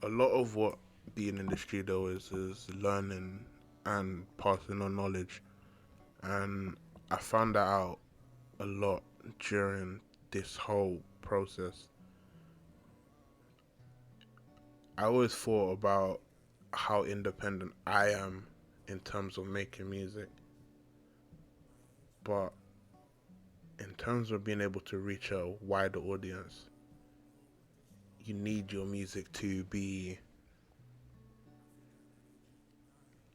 A lot of what being in the studio is learning and passing on knowledge, and I found that out a lot during this whole process. I always thought about how independent I am in terms of making music, but in terms of being able to reach a wider audience, you need your music to be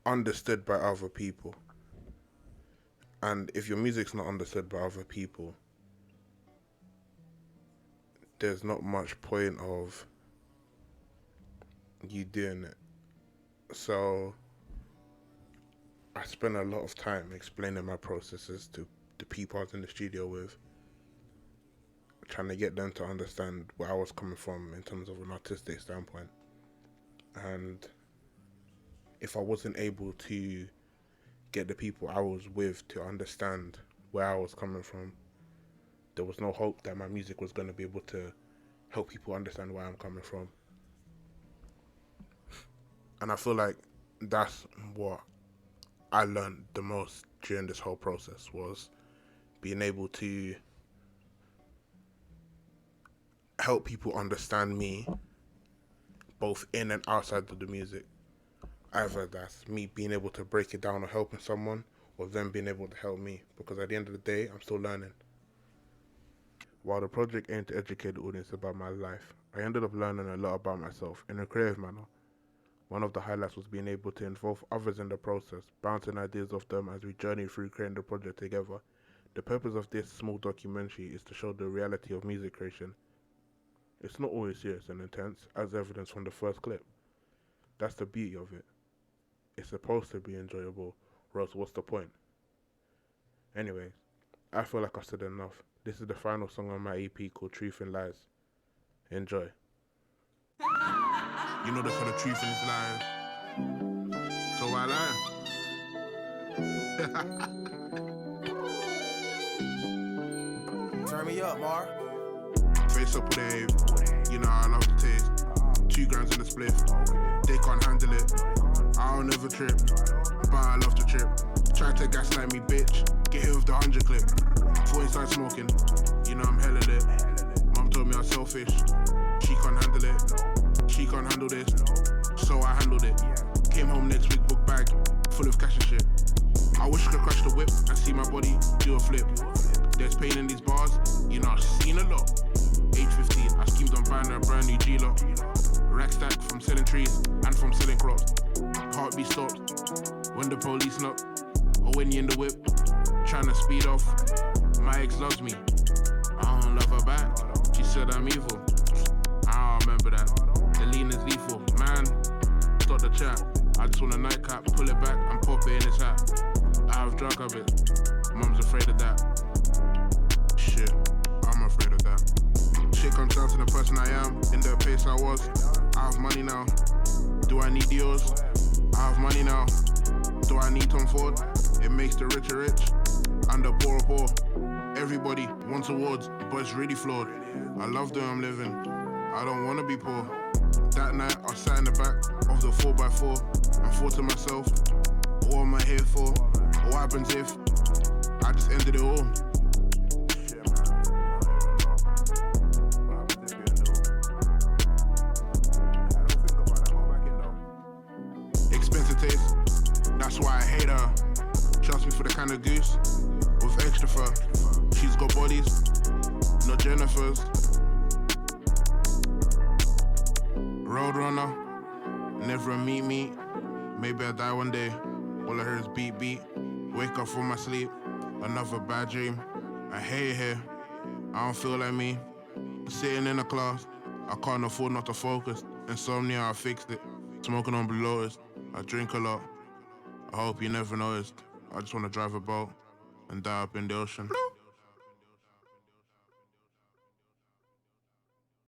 understood by other people. And if your music's not understood by other people, there's not much point of you doing it. So I spent a lot of time explaining my processes to the people I was in the studio with, trying to get them to understand where I was coming from in terms of an artistic standpoint. And if I wasn't able to get the people I was with to understand where I was coming from, there was no hope that my music was going to be able to help people understand where I'm coming from. And I feel like that's what I learned the most during this whole process, was being able to help people understand me both in and outside of the music. Either that's me being able to break it down or helping someone, or them being able to help me, because at the end of the day, I'm still learning. While the project aimed to educate the audience about my life, I ended up learning a lot about myself in a creative manner. One of the highlights was being able to involve others in the process, bouncing ideas off them as we journey through creating the project together. The purpose of this small documentary is to show the reality of music creation. It's not always serious and intense, as evidenced from the first clip. That's the beauty of it. It's supposed to be enjoyable, or else what's the point? Anyways, I feel like I've said enough. This is the final song on my EP called Truth and Lies. Enjoy. You know the kind of truth in this life. So why lie? Turn me up, Mar. Face up with Dave. You know I love the taste. 2 grams in the spliff. They can't handle it. I'll never trip, but I love to trip. Try to gaslight me, bitch. Get hit with the 100 clip. Before he starts smoking, you know I'm hella lit. Mom told me I was selfish. She can't handle it. She can't handle this. So I handled it. Came home next week, book bag full of cash and shit. I wish I could crash the whip and see my body do a flip. There's pain in these bars, you know I've seen a lot. Age 15, I schemed on buying a brand new G-Lock. Rack stack from selling trees and from selling crops. Heartbeat stops when the police knock, or when you're in the whip trying to speed off. My ex loves me, I don't love her back. She said I'm evil, I don't remember that. The lean is lethal, man, stop the chat. I just want a nightcap, pull it back and pop it in his hat. I have drug habits, mom's afraid of that. Shit, I'm afraid of that. Shit comes down to the person I am, in the place I was. I have money now, do I need yours? I have money now, do I need Tom Ford? It makes the rich rich, and the poor poor. Everybody wants awards, but it's really flawed. I love the way I'm living, I don't wanna be poor. That night I sat in the back of the 4x4 and thought to myself, what am I here for? What happens if I just ended it all? Expensive taste, that's why I hate her. Trust me for the kind of goose with extra fur. She's got bodies, not Jennifer's. Roadrunner, never meet me. Maybe I die one day. All I hear is beat beat. Wake up from my sleep, another bad dream. I hate it here, I don't feel like me. Sitting in a class, I can't afford not to focus. Insomnia, I fixed it. Smoking on bloaters, I drink a lot. I hope you never noticed. I just wanna drive a boat and die up in the ocean.